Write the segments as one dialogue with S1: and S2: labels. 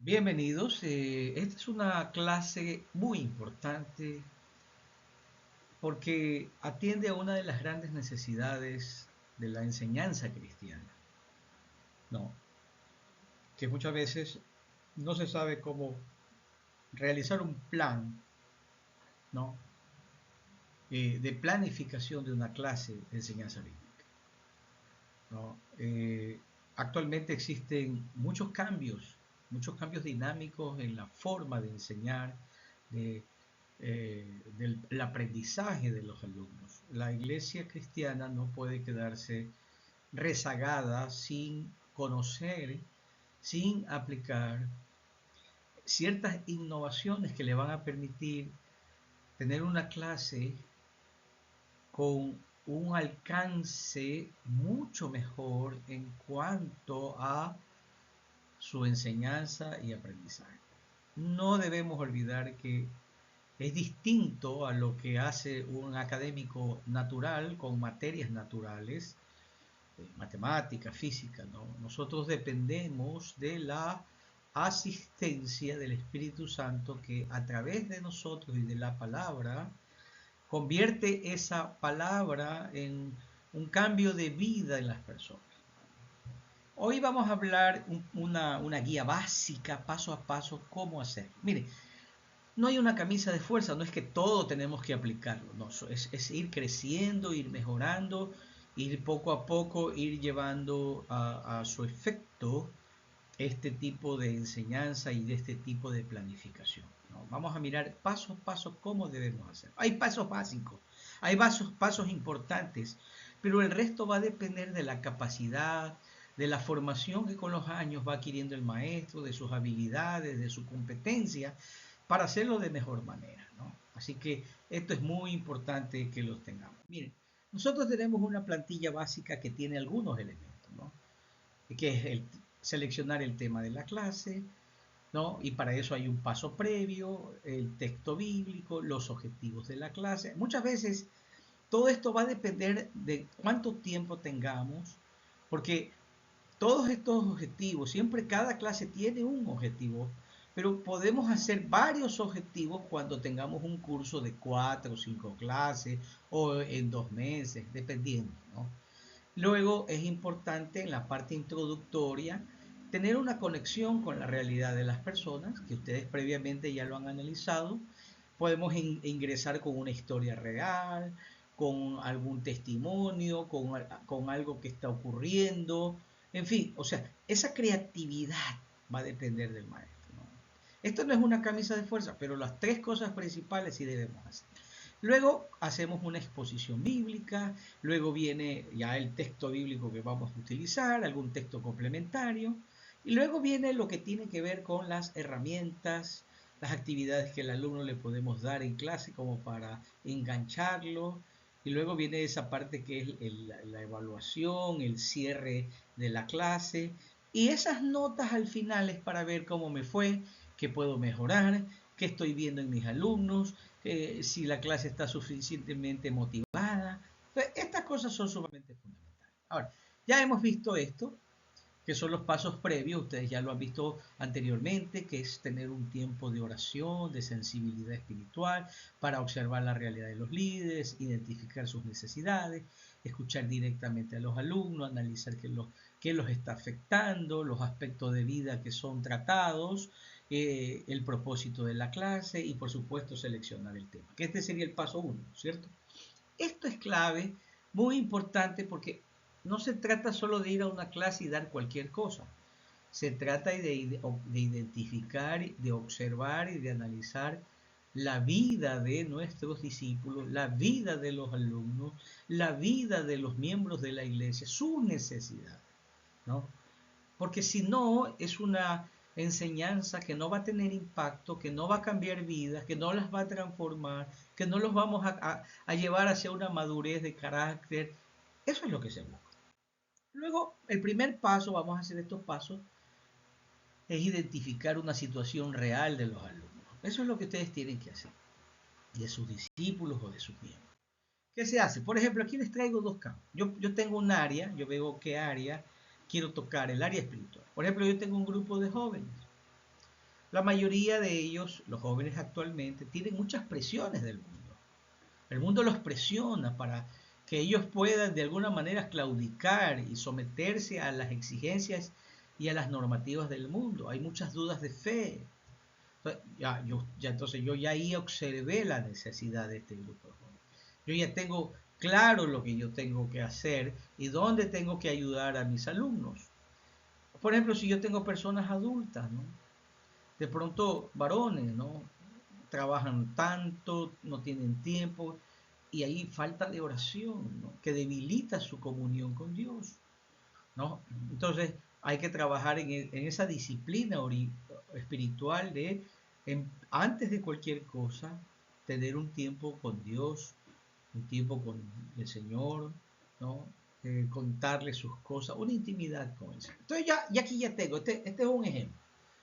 S1: Bienvenidos. Esta es una clase muy importante porque atiende a una de las grandes necesidades de la enseñanza cristiana, ¿no? Que muchas veces no se sabe cómo realizar un plan, ¿no? De planificación de una clase de enseñanza bíblica, ¿no? Actualmente existen muchos cambios dinámicos en la forma de enseñar, de del aprendizaje de los alumnos. La iglesia cristiana no puede quedarse rezagada sin conocer, sin aplicar ciertas innovaciones que le van a permitir tener una clase con un alcance mucho mejor en cuanto a su enseñanza y aprendizaje. No debemos olvidar que es distinto a lo que hace un académico natural con materias naturales, matemática, física, ¿no? Nosotros dependemos de la asistencia del Espíritu Santo que a través de nosotros y de la palabra convierte esa palabra en un cambio de vida en las personas. Hoy vamos a hablar una guía básica, paso a paso, cómo hacer. Mire, no hay una camisa de fuerza, no es que todo tenemos que aplicarlo, no, es ir creciendo, ir mejorando, ir poco a poco, ir llevando a su efecto este tipo de enseñanza y de este tipo de planificación, ¿no? Vamos a mirar paso a paso cómo debemos hacer. Hay pasos básicos, hay pasos importantes, pero el resto va a depender de la capacidad, de la formación que con los años va adquiriendo el maestro, de sus habilidades, de su competencia, para hacerlo de mejor manera, ¿no? Así que esto es muy importante que los tengamos. Miren, nosotros tenemos una plantilla básica que tiene algunos elementos, ¿no? Que es seleccionar el tema de la clase, ¿no? Y para eso hay un paso previo, el texto bíblico, los objetivos de la clase. Muchas veces todo esto va a depender de cuánto tiempo tengamos, porque todos estos objetivos, siempre cada clase tiene un objetivo, pero podemos hacer varios objetivos cuando tengamos un curso de 4 o 5 clases o en 2 meses, dependiendo, ¿no? Luego es importante en la parte introductoria tener una conexión con la realidad de las personas, que ustedes previamente ya lo han analizado. Podemos ingresar con una historia real, con algún testimonio, con algo que está ocurriendo. En fin, o sea, esa creatividad va a depender del maestro, ¿no? Esto no es una camisa de fuerza, pero las tres cosas principales sí debemos hacer. Luego hacemos una exposición bíblica, luego viene ya el texto bíblico que vamos a utilizar, algún texto complementario, y luego viene lo que tiene que ver con las herramientas, las actividades que el alumno le podemos dar en clase como para engancharlo, y luego viene esa parte que es la evaluación, el cierre de la clase, y esas notas al final es para ver cómo me fue, qué puedo mejorar, qué estoy viendo en mis alumnos, si la clase está suficientemente motivada. Entonces, estas cosas son sumamente fundamentales. Ahora, ya hemos visto esto, que son los pasos previos, ustedes ya lo han visto anteriormente, que es tener un tiempo de oración, de sensibilidad espiritual, para observar la realidad de los líderes, identificar sus necesidades, escuchar directamente a los alumnos, analizar qué los está afectando, los aspectos de vida que son tratados, el propósito de la clase y por supuesto seleccionar el tema, que este sería el paso uno, ¿cierto? Esto es clave, muy importante porque no se trata solo de ir a una clase y dar cualquier cosa. Se trata de identificar, de observar y de analizar la vida de nuestros discípulos, la vida de los alumnos, la vida de los miembros de la iglesia, sus necesidades, ¿no? Porque si no, es una enseñanza que no va a tener impacto, que no va a cambiar vidas, que no las va a transformar, que no los vamos a llevar hacia una madurez de carácter. Eso es lo que se busca. Luego, el primer paso, vamos a hacer estos pasos, es identificar una situación real de los alumnos. Eso es lo que ustedes tienen que hacer, de sus discípulos o de sus miembros. ¿Qué se hace? Por ejemplo, aquí les traigo dos campos. Yo tengo un área, yo veo qué área quiero tocar, el área espiritual. Por ejemplo, yo tengo un grupo de jóvenes. La mayoría de ellos, los jóvenes actualmente, tienen muchas presiones del mundo. El mundo los presiona para que ellos puedan de alguna manera claudicar y someterse a las exigencias y a las normativas del mundo. Hay muchas dudas de fe. Entonces yo ya ahí observé la necesidad de este grupo de jóvenes. Yo ya tengo claro lo que yo tengo que hacer y dónde tengo que ayudar a mis alumnos. Por ejemplo, si yo tengo personas adultas, ¿no? De pronto varones, ¿no? Trabajan tanto, no tienen tiempo, y ahí falta de oración, ¿no? Que debilita su comunión con Dios, ¿no? Entonces hay que trabajar en esa disciplina espiritual de, antes de cualquier cosa, tener un tiempo con Dios, un tiempo con el Señor, ¿no? Contarle sus cosas, una intimidad con Él. Entonces ya aquí ya tengo, este es un ejemplo.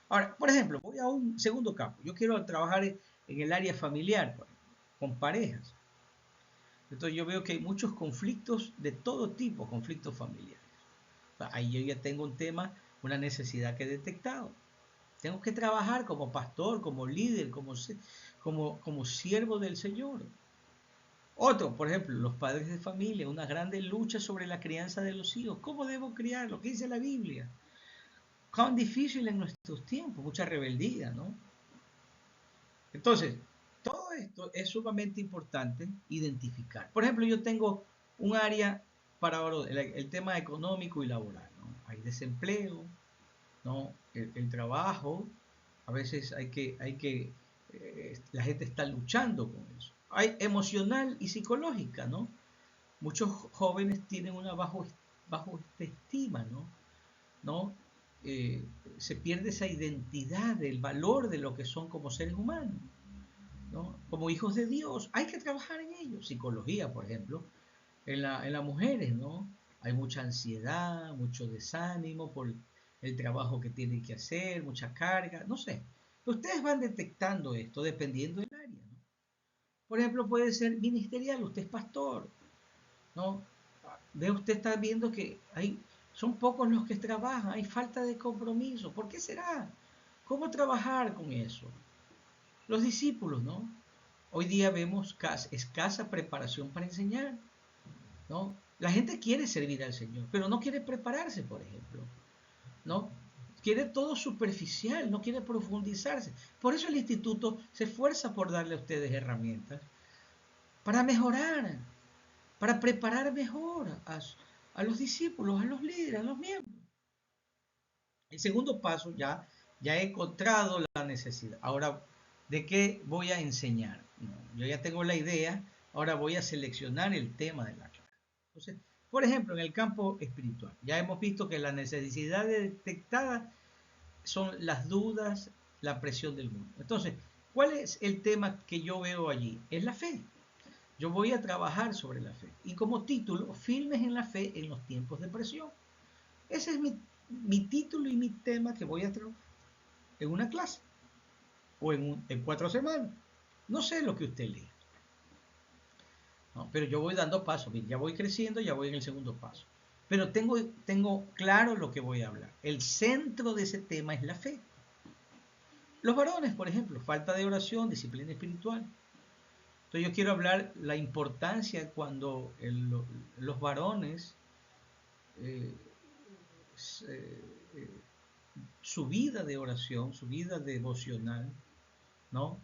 S1: Ahora, por ejemplo, voy a un segundo campo. Yo quiero trabajar en el área familiar, con parejas. Entonces yo veo que hay muchos conflictos de todo tipo, conflictos familiares. Ahí yo ya tengo un tema, una necesidad que he detectado. Tengo que trabajar como pastor, como líder, como siervo del Señor. Otro, por ejemplo, los padres de familia, una grande lucha sobre la crianza de los hijos. ¿Cómo debo criarlo? ¿Qué dice la Biblia? Cuán difícil en nuestros tiempos, mucha rebeldía, ¿no? Entonces, todo esto es sumamente importante identificar. Por ejemplo, yo tengo un área para el tema económico y laboral, ¿no? Hay desempleo, ¿no? El trabajo, a veces la gente está luchando con eso. Hay emocional y psicológica, ¿no? Muchos jóvenes tienen una bajo estima, ¿no? ¿No? Se pierde esa identidad, el valor de lo que son como seres humanos, ¿no? Como hijos de Dios. Hay que trabajar en ello. Psicología, por ejemplo, en las mujeres, ¿no? Hay mucha ansiedad, mucho desánimo por el trabajo que tienen que hacer, mucha carga, no sé. Ustedes van detectando esto dependiendo del área, ¿no? Por ejemplo, puede ser ministerial, usted es pastor, ¿no? Usted está viendo que son pocos los que trabajan, hay falta de compromiso. ¿Por qué será? ¿Cómo trabajar con eso? Los discípulos, ¿no? Hoy día vemos escasa preparación para enseñar, ¿no? La gente quiere servir al Señor, pero no quiere prepararse, por ejemplo, ¿no? Quiere todo superficial, no quiere profundizarse. Por eso el instituto se esfuerza por darle a ustedes herramientas para mejorar, para preparar mejor a los discípulos, a los líderes, a los miembros. El segundo paso ya he encontrado la necesidad. Ahora, ¿de qué voy a enseñar? No, yo ya tengo la idea, ahora voy a seleccionar el tema de la clase. Entonces, por ejemplo, en el campo espiritual, ya hemos visto que las necesidades detectadas son las dudas, la presión del mundo. Entonces, ¿cuál es el tema que yo veo allí? Es la fe. Yo voy a trabajar sobre la fe. Y como título, firmes en la fe en los tiempos de presión. Ese es mi título y mi tema que voy a trabajar en una clase o en 4 semanas. No sé lo que usted lee. No, pero yo voy dando pasos. Ya voy creciendo, ya voy en el segundo paso. Pero tengo claro lo que voy a hablar. El centro de ese tema es la fe. Los varones, por ejemplo, falta de oración, disciplina espiritual. Entonces yo quiero hablar la importancia cuando los varones eh, eh, su vida de oración, su vida devocional, ¿no?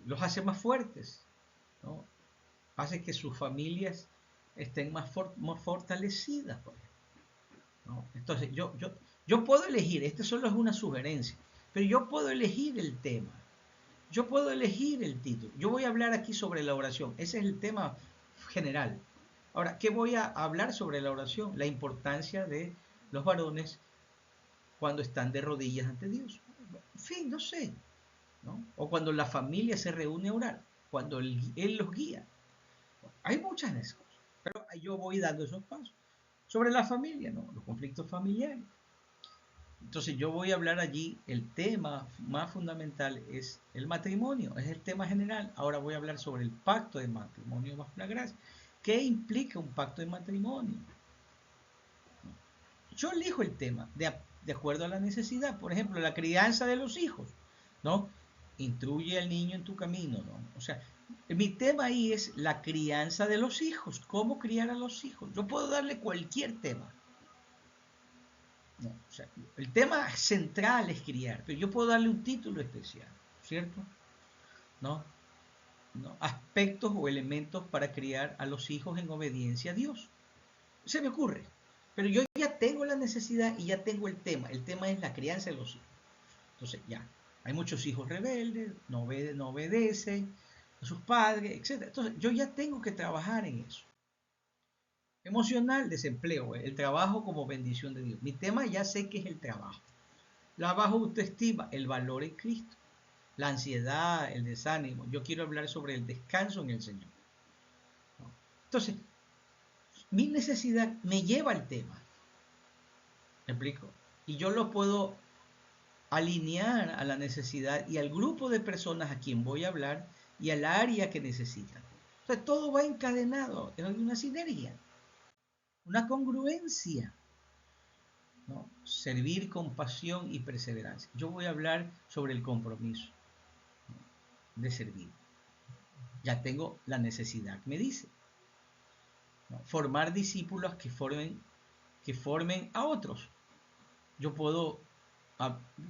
S1: Los hace más fuertes, ¿no? Hace que sus familias estén más fortalecidas, por ejemplo, ¿no? Entonces, yo puedo elegir, esto solo es una sugerencia, pero yo puedo elegir el tema, yo puedo elegir el título. Yo voy a hablar aquí sobre la oración, ese es el tema general. Ahora, ¿qué voy a hablar sobre la oración? La importancia de los varones cuando están de rodillas ante Dios. En fin, no sé, ¿no? O cuando la familia se reúne a orar, cuando Él los guía. Hay muchas de esas cosas, pero yo voy dando esos pasos. Sobre la familia, ¿no? Los conflictos familiares. Entonces yo voy a hablar allí, el tema más fundamental es el matrimonio, es el tema general. Ahora voy a hablar sobre el pacto de matrimonio bajo la gracia. ¿Qué implica un pacto de matrimonio? yo elijo el tema de acuerdo a la necesidad. Por ejemplo, la crianza de los hijos, ¿no? Instruye al niño en tu camino, ¿no? O sea, mi tema ahí es la crianza de los hijos, cómo criar a los hijos. Yo puedo darle cualquier tema, ¿no? O sea, el tema central es criar, pero yo puedo darle un título especial, ¿cierto? ¿No? ¿No? Aspectos o elementos para criar a los hijos en obediencia a Dios. Se me ocurre. Pero yo ya tengo la necesidad y ya tengo el tema. El tema es la crianza de los hijos. Entonces ya, hay muchos hijos rebeldes, no obedecen a sus padres, etc. Entonces yo ya tengo que trabajar en eso. Emocional, desempleo, el trabajo como bendición de Dios. Mi tema ya sé que es el trabajo. La baja autoestima, el valor en Cristo. La ansiedad, el desánimo. Yo quiero hablar sobre el descanso en el Señor. Entonces, mi necesidad me lleva al tema. ¿Me explico? Y yo lo puedo alinear a la necesidad y al grupo de personas a quien voy a hablar y al área que necesitan. Entonces, todo va encadenado. Hay una sinergia, una congruencia, ¿no? Servir con pasión y perseverancia. Yo voy a hablar sobre el compromiso, ¿no? De servir. Ya tengo la necesidad, me dice, ¿no? Formar discípulos que formen a otros. Yo puedo,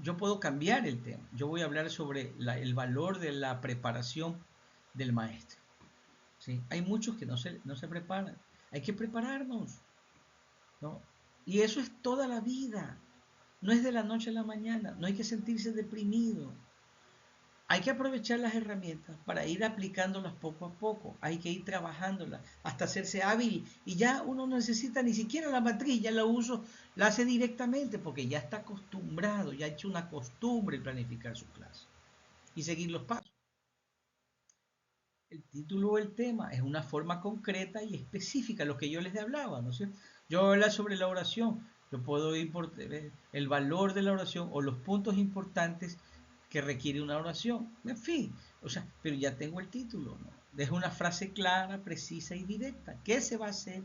S1: yo puedo cambiar el tema. Yo voy a hablar sobre el valor de la preparación del maestro. ¿Sí? Hay muchos que no se preparan. Hay que prepararnos, ¿no? Y eso es toda la vida. No es de la noche a la mañana. No hay que sentirse deprimido. Hay que aprovechar las herramientas para ir aplicándolas poco a poco. Hay que ir trabajándolas hasta hacerse hábil. Y ya uno no necesita ni siquiera la matriz, ya la uso, la hace directamente porque ya está acostumbrado, ya ha hecho una costumbre planificar su clase y seguir los pasos. El título o el tema es una forma concreta y específica, lo que yo les hablaba, ¿no es cierto? Yo voy a hablar sobre la oración, yo puedo ir por el valor de la oración o los puntos importantes que requiere una oración, en fin, o sea, pero ya tengo el título, ¿no? Dejo una frase clara, precisa y directa. ¿Qué se va a hacer?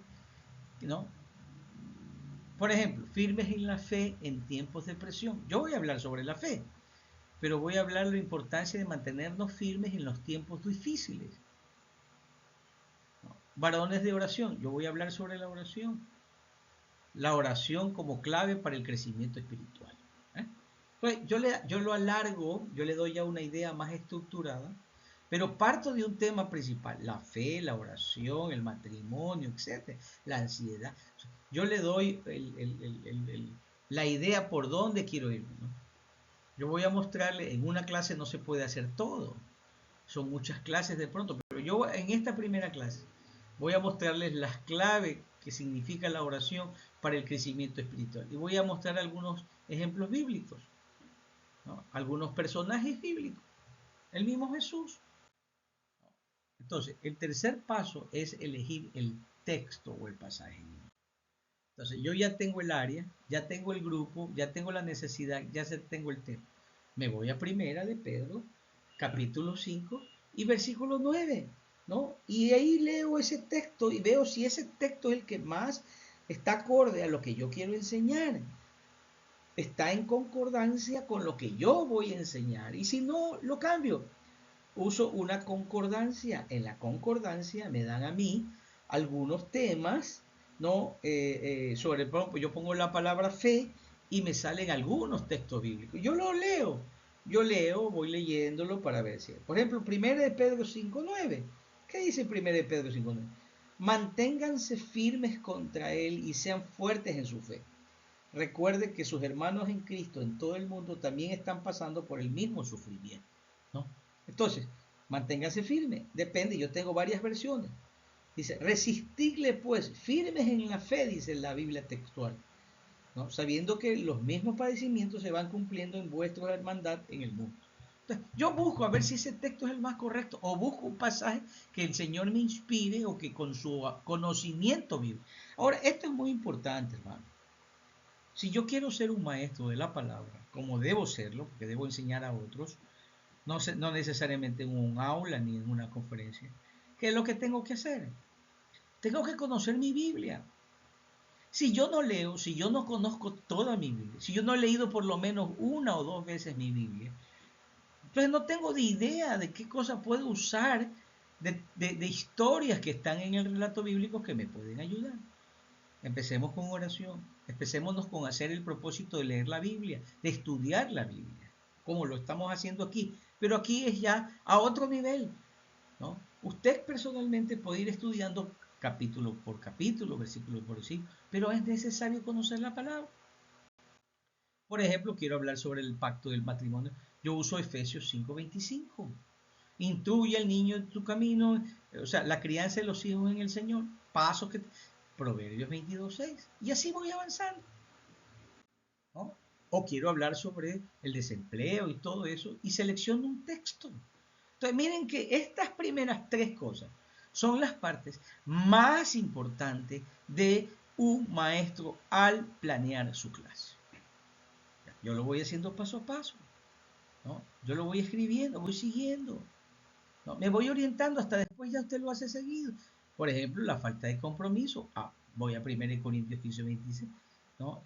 S1: ¿No? Por ejemplo, firmes en la fe en tiempos de presión. Yo voy a hablar sobre la fe, pero voy a hablar de la importancia de mantenernos firmes en los tiempos difíciles. Varones de oración, yo voy a hablar sobre la oración como clave para el crecimiento espiritual. ¿Eh? Pues yo lo alargo, yo le doy ya una idea más estructurada, pero parto de un tema principal, la fe, la oración, el matrimonio, etcétera, la ansiedad. Yo le doy la idea por dónde quiero ir, ¿no? Yo voy a mostrarle, en una clase no se puede hacer todo, son muchas clases de pronto, pero yo en esta primera clase voy a mostrarles las claves que significa la oración para el crecimiento espiritual. Y voy a mostrar algunos ejemplos bíblicos, ¿no? Algunos personajes bíblicos, el mismo Jesús. Entonces, el tercer paso es elegir el texto o el pasaje. Entonces, yo ya tengo el área, ya tengo el grupo, ya tengo la necesidad, ya tengo el tema. Me voy a Primera de Pedro, capítulo 5 y versículo 9, ¿no? Y ahí leo ese texto y veo si ese texto es el que más está acorde a lo que yo quiero enseñar. Está en concordancia con lo que yo voy a enseñar. Y si no, lo cambio. Uso una concordancia. En la concordancia me dan a mí algunos temas, ¿no? Sobre, por ejemplo, yo pongo la palabra fe y me salen algunos textos bíblicos. Yo lo leo. Yo leo, voy leyéndolo para ver si. Por ejemplo, 1 de Pedro 5:9. ¿Qué dice 1 de Pedro 5:9? Manténganse firmes contra él y sean fuertes en su fe. Recuerde que sus hermanos en Cristo en todo el mundo también están pasando por el mismo sufrimiento, ¿no? Entonces, manténgase firme. Depende, yo tengo varias versiones. Dice, resistidle pues, firmes en la fe, dice la Biblia textual, ¿no? Sabiendo que los mismos padecimientos se van cumpliendo en vuestra hermandad en el mundo. Entonces, yo busco a ver si ese texto es el más correcto, o busco un pasaje que el Señor me inspire o que con su conocimiento vive. Ahora, esto es muy importante, hermano. Si yo quiero ser un maestro de la palabra, como debo serlo, porque debo enseñar a otros, no necesariamente en un aula ni en una conferencia, ¿qué es lo que tengo que hacer? Tengo que conocer mi Biblia. Si yo no leo, si yo no conozco toda mi Biblia, si yo no he leído por lo menos una o dos veces mi Biblia, entonces no tengo ni idea de qué cosa puedo usar de historias que están en el relato bíblico que me pueden ayudar. Empecemos con oración, empecémonos con hacer el propósito de leer la Biblia, de estudiar la Biblia, como lo estamos haciendo aquí. Pero aquí es ya a otro nivel, ¿no? Usted personalmente puede ir estudiando capítulo por capítulo, versículo por versículo, pero es necesario conocer la palabra. Por ejemplo, quiero hablar sobre el pacto del matrimonio. Yo uso Efesios 5:25. Instruye al niño en tu camino, o sea, la crianza de los hijos en el Señor. Pasos que... Proverbios 22:6. Y así voy avanzando, ¿no? O quiero hablar sobre el desempleo y todo eso y selecciono un texto. Entonces, miren que estas primeras tres cosas son las partes más importantes de un maestro al planear su clase. Yo lo voy haciendo paso a paso, ¿no? Yo lo voy escribiendo, voy siguiendo, ¿no? Me voy orientando hasta después ya usted lo hace seguido. Por ejemplo, la falta de compromiso. Voy a 1 Corintios 15:26, ¿no?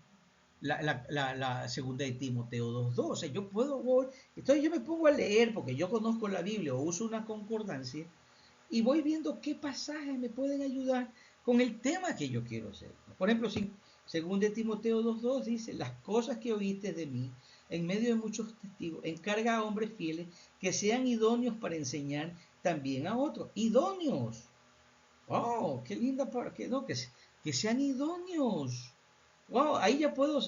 S1: La segunda de Timoteo 2:2. O sea, entonces yo me pongo a leer porque yo conozco la Biblia o uso una concordancia y voy viendo qué pasajes me pueden ayudar con el tema que yo quiero hacer. Por ejemplo, si según de Timoteo 2:2 dice, las cosas que oíste de mí en medio de muchos testigos, encarga a hombres fieles que sean idóneos para enseñar también a otros. Idóneos. ¡Wow! ¡Qué linda! Que sean idóneos. ¡Wow! Ahí ya puedo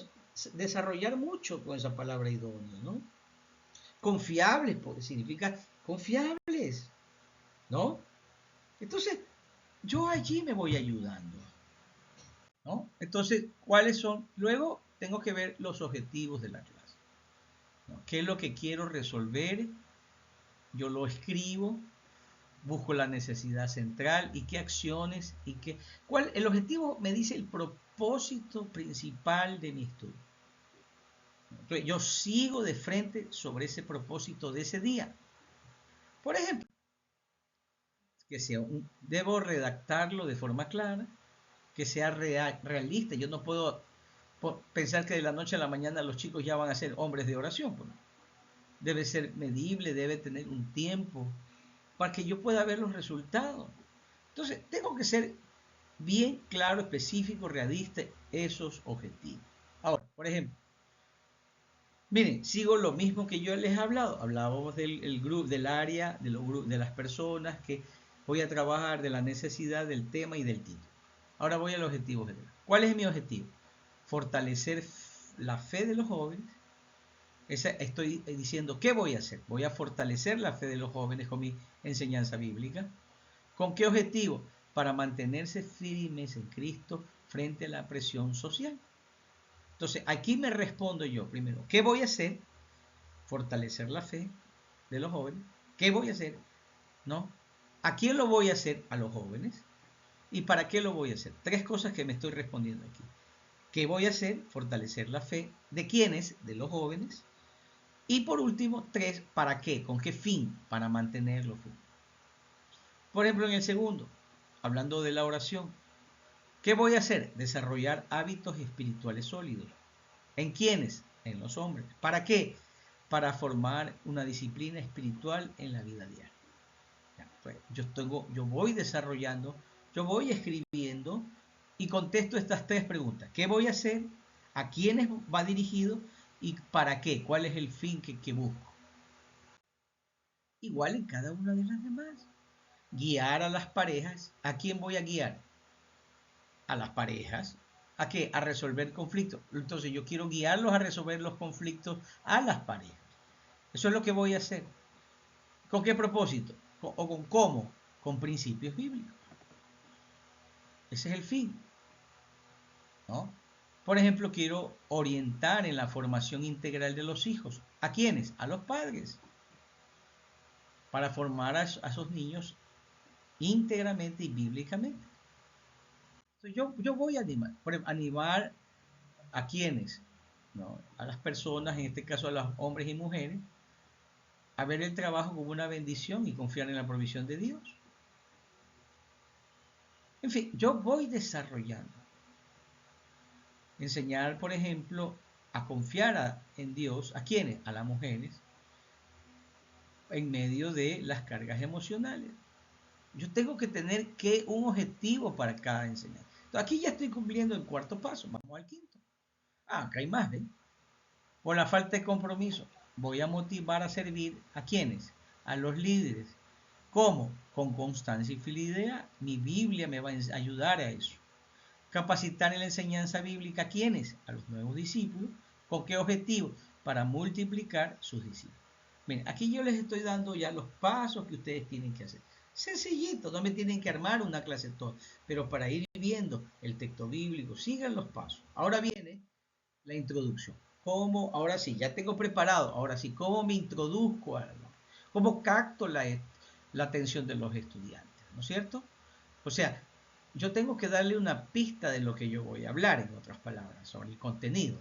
S1: desarrollar mucho con esa palabra idóneo, ¿no? Confiables, porque significa confiables, ¿no? Entonces, yo allí me voy ayudando, ¿no? Entonces, ¿cuáles son? Luego tengo que ver los objetivos de la clase, ¿no? ¿Qué es lo que quiero resolver? Yo lo escribo, busco la necesidad central y qué acciones y el objetivo me dice el propósito principal de mi estudio. Entonces, yo sigo de frente sobre ese propósito de ese día. Por ejemplo, debo redactarlo de forma clara, que sea realista. Yo no puedo pensar que de la noche a la mañana los chicos ya van a ser hombres de oración. Pues. Debe ser medible, debe tener un tiempo para que yo pueda ver los resultados. Entonces, tengo que ser bien claro, específico, realista esos objetivos. Ahora, por ejemplo, miren, sigo lo mismo que yo les he hablado. Hablábamos del grupo, del área, de las personas que voy a trabajar, de la necesidad, del tema y del título. Ahora voy al objetivo general. ¿Cuál es mi objetivo? Fortalecer la fe de los jóvenes. Estoy diciendo, ¿qué voy a hacer? Voy a fortalecer la fe de los jóvenes con mi enseñanza bíblica. ¿Con qué objetivo? Para mantenerse firmes en Cristo frente a la presión social. Entonces, aquí me respondo yo primero, ¿qué voy a hacer? Fortalecer la fe de los jóvenes. ¿Qué voy a hacer? ¿No? ¿A quién lo voy a hacer? A los jóvenes. ¿Y para qué lo voy a hacer? Tres cosas que me estoy respondiendo aquí. ¿Qué voy a hacer? Fortalecer la fe. ¿De quiénes? De los jóvenes. Y por último, tres, ¿para qué? ¿Con qué fin? Para mantenerlo firme. Por ejemplo, en el segundo, hablando de la oración, ¿qué voy a hacer? Desarrollar hábitos espirituales sólidos. ¿En quiénes? En los hombres. ¿Para qué? Para formar una disciplina espiritual en la vida diaria. Pues yo voy desarrollando, yo voy escribiendo y contesto estas tres preguntas. ¿Qué voy a hacer? ¿A quiénes va dirigido? ¿Y para qué? ¿Cuál es el fin que busco? Igual en cada una de las demás. Guiar a las parejas. ¿A quién voy a guiar? A las parejas. ¿A qué? A resolver conflictos. Entonces yo quiero guiarlos a resolver los conflictos a las parejas. Eso es lo que voy a hacer. ¿Con qué propósito? ¿O con cómo? Con principios bíblicos. Ese es el fin, ¿no? Por ejemplo, quiero orientar en la formación integral de los hijos. ¿A quiénes? A los padres. Para formar a esos niños íntegramente y bíblicamente. Entonces, yo voy a animar. Por ejemplo, animar a quiénes, ¿no? A las personas, en este caso a los hombres y mujeres, a ver el trabajo como una bendición y confiar en la provisión de Dios. En fin, yo voy desarrollando. Enseñar, por ejemplo, a confiar en Dios. ¿A quiénes? A las mujeres, en medio de las cargas emocionales. Yo tengo que tener un objetivo para cada enseñanza. Entonces, aquí ya estoy cumpliendo el cuarto paso. Vamos al quinto. Acá hay más, ¿ven? Por la falta de compromiso. Voy a motivar a servir a quienes, a los líderes. ¿Cómo? Con constancia y fidelidad. Mi Biblia me va a ayudar a eso. Capacitar en la enseñanza bíblica a quienes, a los nuevos discípulos. ¿Con qué objetivo? Para multiplicar sus discípulos. Miren, aquí yo les estoy dando ya los pasos que ustedes tienen que hacer. Sencillito, no me tienen que armar una clase toda, pero para ir viendo el texto bíblico, sigan los pasos. Ahora viene la introducción. ¿Cómo? Ahora sí, ya tengo preparado. Ahora sí, ¿cómo me introduzco a algo? ¿Cómo capto la atención de los estudiantes? ¿No es cierto? O sea, yo tengo que darle una pista de lo que yo voy a hablar, en otras palabras, sobre el contenido,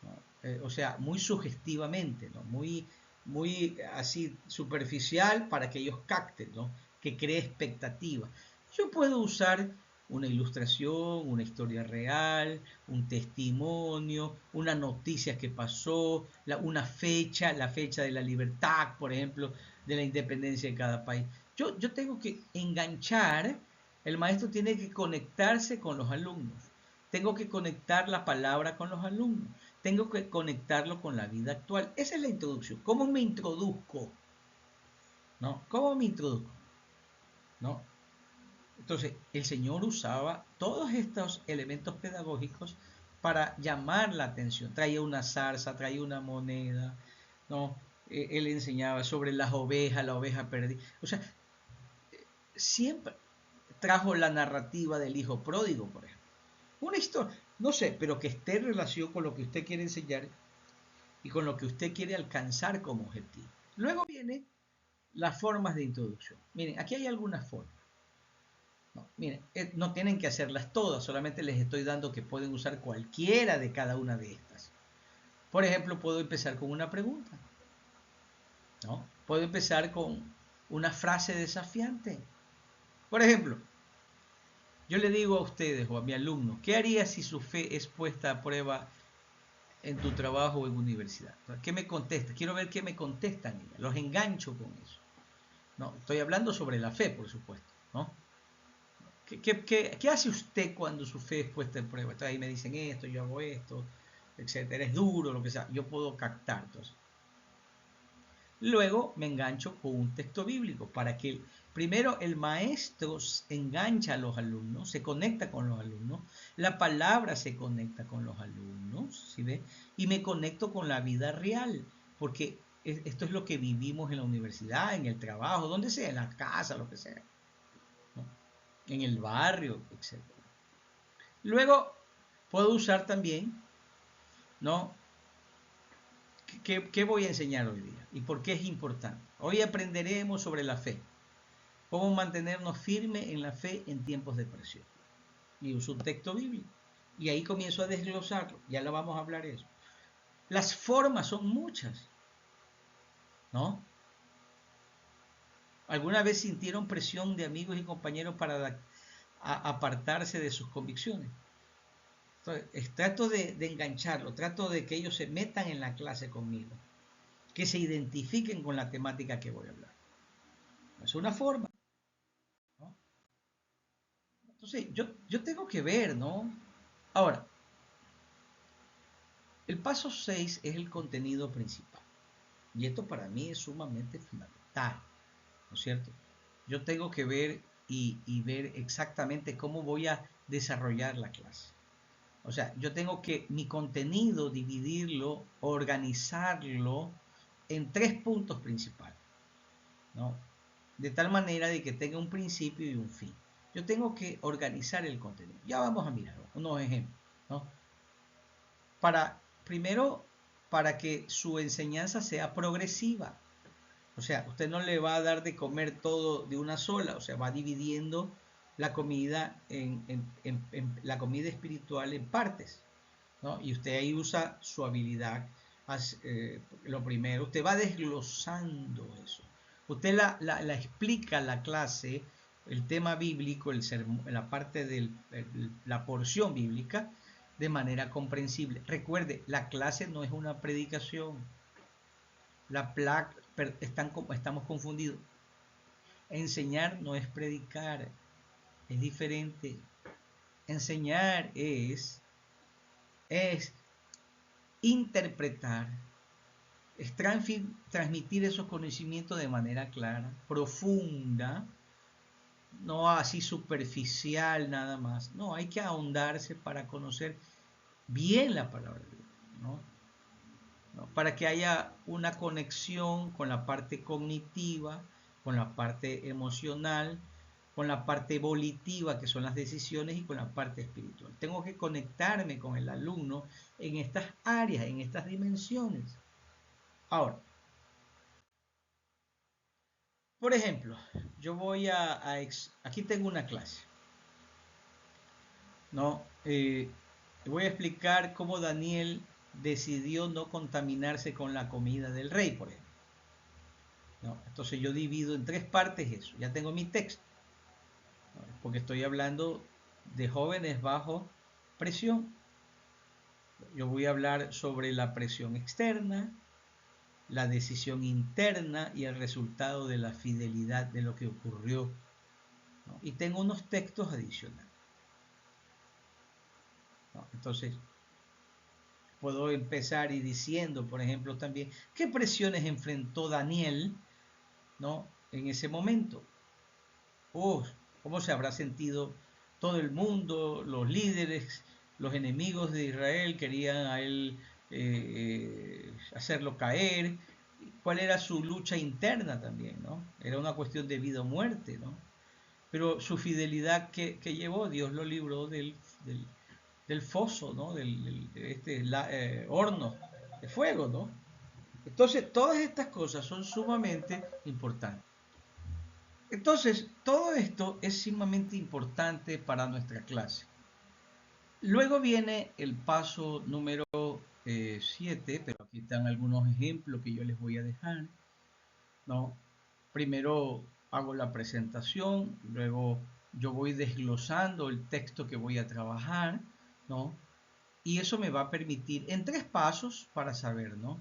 S1: ¿no? O sea, muy sugestivamente, ¿no? Muy así superficial para que ellos capten, ¿no? Que cree expectativa. Yo puedo usar una ilustración, una historia real, un testimonio, una noticia que pasó, una fecha, la fecha de la libertad, por ejemplo, de la independencia de cada país. Yo tengo que enganchar, el maestro tiene que conectarse con los alumnos, tengo que conectar la palabra con los alumnos, tengo que conectarlo con la vida actual. Esa es la introducción. ¿Cómo me introduzco? ¿No? ¿Cómo me introduzco? ¿No? Entonces, el Señor usaba todos estos elementos pedagógicos para llamar la atención. Traía una zarza, traía una moneda, ¿no? Él enseñaba sobre las ovejas, la oveja perdida. O sea, siempre trajo la narrativa del hijo pródigo, por ejemplo. Una historia, no sé, pero que esté en relación con lo que usted quiere enseñar y con lo que usted quiere alcanzar como objetivo. Luego vienen las formas de introducción. Miren, aquí hay algunas formas. No, miren, no tienen que hacerlas todas, solamente les estoy dando que pueden usar cualquiera de cada una de estas. Por ejemplo, puedo empezar con una pregunta, ¿no? Puedo empezar con una frase desafiante. Por ejemplo, yo le digo a ustedes o a mi alumno, ¿qué haría si su fe es puesta a prueba en tu trabajo o en universidad? ¿Qué me contesta? Quiero ver qué me contestan. Los engancho con eso. No, estoy hablando sobre la fe, por supuesto, ¿no? ¿Qué hace usted cuando su fe es puesta en prueba? Entonces ahí me dicen esto, yo hago esto, etcétera. Es duro, lo que sea. Yo puedo captar. Entonces, luego me engancho con un texto bíblico para que primero el maestro engancha a los alumnos, se conecta con los alumnos, la palabra se conecta con los alumnos, ¿sí ve? Y me conecto con la vida real, porque esto es lo que vivimos en la universidad, en el trabajo, donde sea, en la casa, lo que sea, ¿no? En el barrio, etc. Luego puedo usar también, ¿no? ¿Qué voy a enseñar hoy día? ¿Y por qué es importante? Hoy aprenderemos sobre la fe, cómo mantenernos firmes en la fe en tiempos de presión. Y uso un texto bíblico. Y ahí comienzo a desglosarlo. Ya lo vamos a hablar eso. Las formas son muchas, ¿no? ¿Alguna vez sintieron presión de amigos y compañeros para apartarse de sus convicciones? Entonces, trato de engancharlo, trato de que ellos se metan en la clase conmigo, que se identifiquen con la temática que voy a hablar. Es una forma, ¿no? Entonces, yo tengo que ver, ¿no? Ahora, el paso 6 es el contenido principal. Y esto para mí es sumamente fundamental, ¿no es cierto? Yo tengo que ver y ver exactamente cómo voy a desarrollar la clase. O sea, yo tengo que mi contenido dividirlo, organizarlo en 3 puntos principales, ¿no? De tal manera de que tenga un principio y un fin. Yo tengo que organizar el contenido. Ya vamos a mirar unos ejemplos, ¿no? Primero, para que su enseñanza sea progresiva. O sea, usted no le va a dar de comer todo de una sola, o sea, va dividiendo la comida la comida espiritual en partes, ¿no? Y usted ahí usa su habilidad. Lo primero, usted va desglosando eso. Usted la explica la clase, el tema bíblico, la parte de la porción bíblica, de manera comprensible. Recuerde, la clase no es una predicación. Estamos confundidos. Enseñar no es predicar, es diferente. Enseñar es interpretar, es transmitir esos conocimientos de manera clara, profunda, no así superficial nada más. No, hay que ahondarse para conocer bien la palabra de Dios, ¿no? ¿No? Para que haya una conexión con la parte cognitiva, con la parte emocional, con la parte volitiva, que son las decisiones, y con la parte espiritual. Tengo que conectarme con el alumno en estas áreas, en estas dimensiones. Ahora, por ejemplo, yo voy aquí tengo una clase, ¿no? Voy a explicar cómo Daniel decidió no contaminarse con la comida del rey, por ejemplo. ¿No? Entonces yo divido en tres partes eso. Ya tengo mi texto, ¿no? Porque estoy hablando de jóvenes bajo presión. Yo voy a hablar sobre la presión externa, la decisión interna y el resultado de la fidelidad de lo que ocurrió, ¿no? Y tengo unos textos adicionales, ¿no? Entonces puedo empezar y diciendo, por ejemplo, también qué presiones enfrentó Daniel, ¿no? En ese momento. ¿Cómo se habrá sentido todo el mundo, los líderes, los enemigos de Israel querían a él hacerlo caer? ¿Cuál era su lucha interna también, ¿no? Era una cuestión de vida o muerte, ¿no? Pero su fidelidad que llevó, Dios lo libró del foso, ¿no? De horno de fuego, ¿no? Entonces, todas estas cosas son sumamente importantes. Entonces, todo esto es sumamente importante para nuestra clase. Luego viene el paso número 7, pero aquí están algunos ejemplos que yo les voy a dejar, ¿no? Primero hago la presentación, luego yo voy desglosando el texto que voy a trabajar, ¿no? Y eso me va a permitir en tres pasos para saber, ¿no?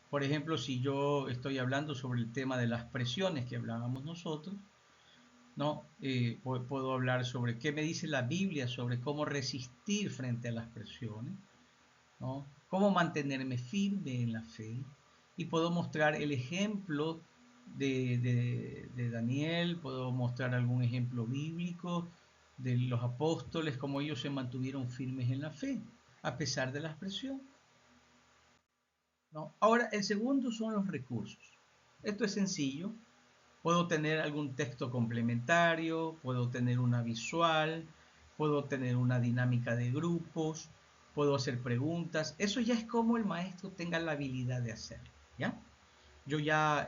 S1: Por ejemplo, si yo estoy hablando sobre el tema de las presiones que hablábamos nosotros, ¿no? Puedo hablar sobre qué me dice la Biblia sobre cómo resistir frente a las presiones, ¿no? Cómo mantenerme firme en la fe, y puedo mostrar el ejemplo de Daniel, puedo mostrar algún ejemplo bíblico de los apóstoles, cómo ellos se mantuvieron firmes en la fe a pesar de las presiones, ¿no? Ahora, el segundo son los recursos. Esto es sencillo. Puedo tener algún texto complementario, puedo tener una visual, puedo tener una dinámica de grupos, puedo hacer preguntas. Eso ya es como el maestro tenga la habilidad de hacerlo, ¿ya?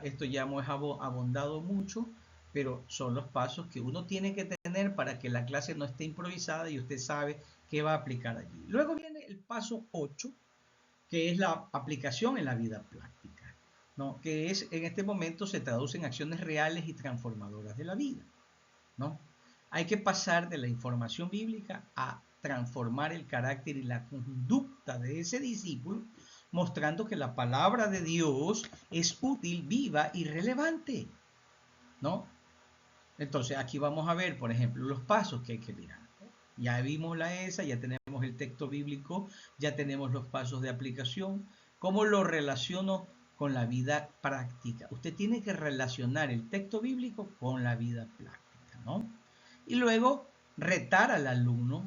S1: Esto ya hemos abondado mucho, pero son los pasos que uno tiene que tener para que la clase no esté improvisada y usted sabe qué va a aplicar allí. Luego viene el paso 8, que es la aplicación en la vida práctica, ¿no? Que es, en este momento se traduce en acciones reales y transformadoras de la vida, ¿no? Hay que pasar de la información bíblica a transformar el carácter y la conducta de ese discípulo, mostrando que la palabra de Dios es útil, viva y relevante, ¿no? Entonces aquí vamos a ver, por ejemplo, los pasos que hay que mirar. Ya vimos ya tenemos el texto bíblico, ya tenemos los pasos de aplicación. ¿Cómo lo relaciono con la vida práctica? Usted tiene que relacionar el texto bíblico con la vida práctica, ¿no? Y luego retar al alumno,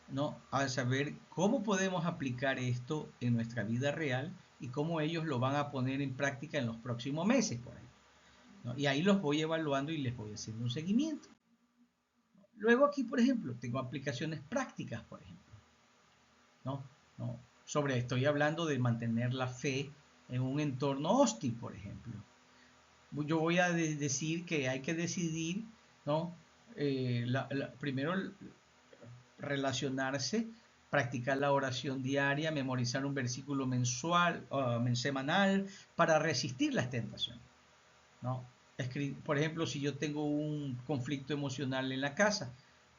S1: ¿no? A saber cómo podemos aplicar esto en nuestra vida real y cómo ellos lo van a poner en práctica en los próximos meses, por ahí, ¿no? Y ahí los voy evaluando y les voy haciendo un seguimiento. Luego aquí, por ejemplo, tengo aplicaciones prácticas, por ejemplo, ¿no? ¿No? Estoy hablando de mantener la fe en un entorno hostil, por ejemplo. Yo voy a decir que hay que decidir, ¿no? Primero relacionarse, practicar la oración diaria, memorizar un versículo mensual, semanal, para resistir las tentaciones, ¿no? Por ejemplo, si yo tengo un conflicto emocional en la casa,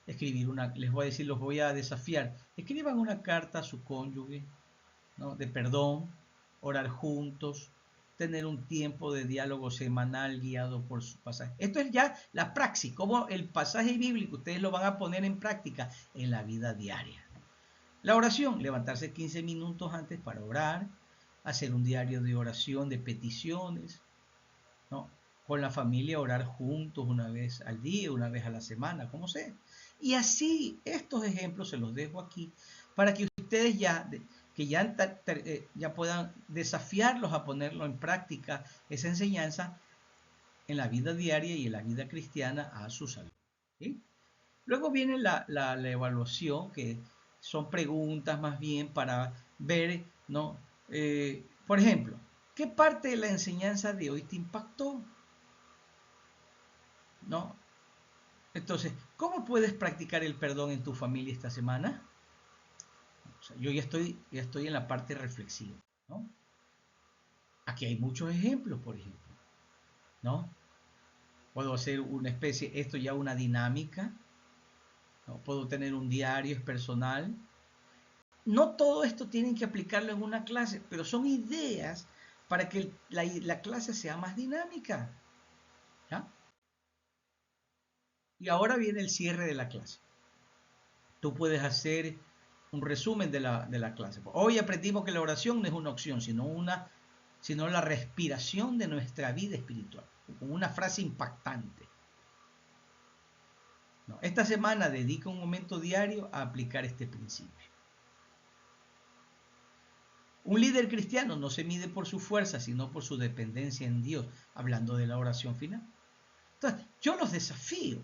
S1: escribir les voy a decir, los voy a desafiar. Escriban una carta a su cónyuge, ¿no? De perdón, orar juntos, tener un tiempo de diálogo semanal guiado por su pasaje. Esto es ya la praxis, como el pasaje bíblico ustedes lo van a poner en práctica en la vida diaria. La oración, levantarse 15 minutos antes para orar, hacer un diario de oración, de peticiones, ¿no? Con la familia orar juntos una vez al día, una vez a la semana, como sea. Y así, estos ejemplos se los dejo aquí para que ustedes ya puedan desafiarlos a ponerlo en práctica, esa enseñanza en la vida diaria y en la vida cristiana a sus alumnos. ¿Sí? Luego viene la evaluación, que son preguntas más bien para ver, ¿no? Por ejemplo, ¿qué parte de la enseñanza de hoy te impactó? ¿No? Entonces, ¿cómo puedes practicar el perdón en tu familia esta semana? O sea, yo ya estoy en la parte reflexiva, ¿no? Aquí hay muchos ejemplos, por ejemplo, ¿no? Puedo hacer una especie, esto ya una dinámica, ¿no? Puedo tener un diario, es personal. No todo esto tienen que aplicarlo en una clase, pero son ideas para que la clase sea más dinámica, ¿ya? Y ahora viene el cierre de la clase. Tú puedes hacer un resumen de la clase. Hoy aprendimos que la oración no es una opción, sino la respiración de nuestra vida espiritual, con una frase impactante. ¿No? Esta semana dedica un momento diario a aplicar este principio. Un líder cristiano no se mide por su fuerza, sino por su dependencia en Dios, hablando de la oración final. Entonces, yo los desafío.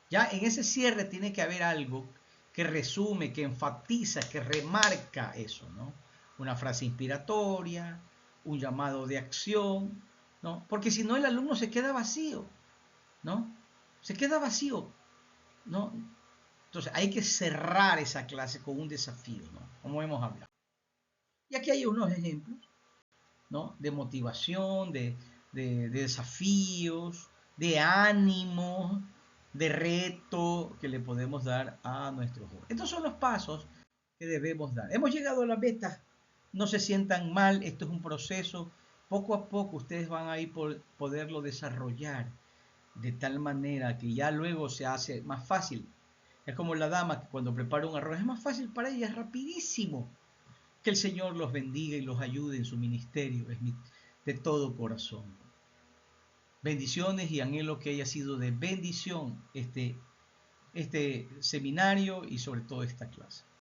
S1: Ya en ese cierre tiene que haber algo que resume, que enfatiza, que remarca eso, ¿no? Una frase inspiratoria, un llamado de acción, ¿no? Porque si no el alumno se queda vacío, ¿no? Se queda vacío, ¿no? Entonces hay que cerrar esa clase con un desafío, ¿no? Como hemos hablado. Y aquí hay unos ejemplos, ¿no? De motivación, de desafíos, de ánimo, de reto que le podemos dar a nuestros jóvenes. Estos son los pasos que debemos dar. Hemos llegado a la meta, no se sientan mal, esto es un proceso. Poco a poco ustedes van a ir por poderlo desarrollar de tal manera que ya luego se hace más fácil. Es como la dama que cuando prepara un arroz es más fácil para ella, es rapidísimo. Que el Señor los bendiga y los ayude en su ministerio, es de todo corazón. Bendiciones y anhelo que haya sido de bendición este seminario y sobre todo esta clase.